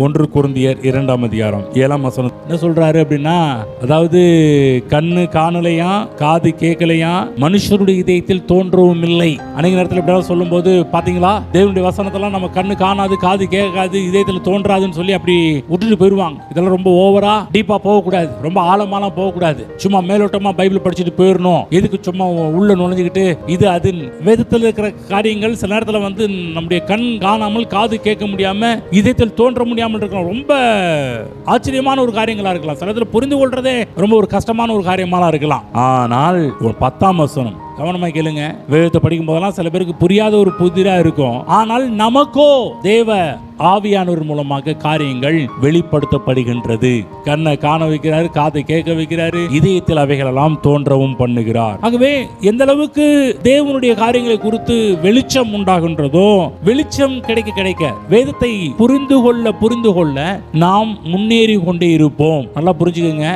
1 கொரிந்தியர் 2ஆம் அதிகாரம் 7ஆம் வசனம் என்ன சொல்றாரு அப்படின்னா, அதாவது கண்ணு காணலையா, காது கேட்கலையா, மனுஷருடைய இதயத்தில் தோன்றவும் இல்லை. அநேக நேரத்தில் இப்படி சொல்லும் போது பாத்தீங்களா, தேவனுடைய வசனத்தெல்லாம் நம்ம கண்ணு காணாது, காது கேட்காது, இதயத்தில் தோன்றாதுன்னு சொல்லி அப்படி விட்டுட்டு போயிருவாங்க. இதெல்லாம் ரொம்ப ஓவரா டீப்பா போகக்கூடாது, ரொம்ப ஆழமாலாம் போகக்கூடாது. சும்மா மேலோட்டமா பைபிள் படிச்சுட்டு போயிடணும். எதுக்கு சும்மா உள்ள நுழைஞ்சுக்கிட்டு இது அது. வேதத்தில் இருக்கிற காரியங்கள் சில நேரத்தில் வந்து நம்முடைய கண் காணாமல், காது கேட்க முடியாம, இதயத்தில் தோன்ற முடியாமல் இருக்கலாம். ரொம்ப ஆச்சரியமான ஒரு காரியங்களா இருக்கலாம். சில நேரத்தில் புரிந்து கொள்றதே ரொம்ப ஒரு கஷ்டமான ஒரு காரியமா இருக்கலாம். ஆனால் 10ஆம் வசனம் கவனமா கேளுங்க. வேதத்தை படிக்கும் போதெல்லாம் சில பேருக்கு புரியாத ஒரு புதிரா இருக்கும். ஆனால் நமக்கோ தேவ ஆவியானவர் மூலமாக காரியங்கள் வெளிப்படுத்தப்படுகின்றது. கண்ணை காண வைக்கிறாரு, காதை கேட்க வைக்கிறாரு, இதயத்தில் அவைகள் எல்லாம் தோன்றவும் பண்ணுகிறார். ஆகவே எந்த அளவுக்கு தேவனுடைய காரியங்களை குறித்து வெளிச்சம் உண்டாகின்றதோ, வெளிச்சம் கிடைக்க கிடைக்க வேதத்தை புரிந்து கொள்ள நாம் முன்னேறி கொண்டே இருப்போம். நல்லா புரிஞ்சுக்கங்க.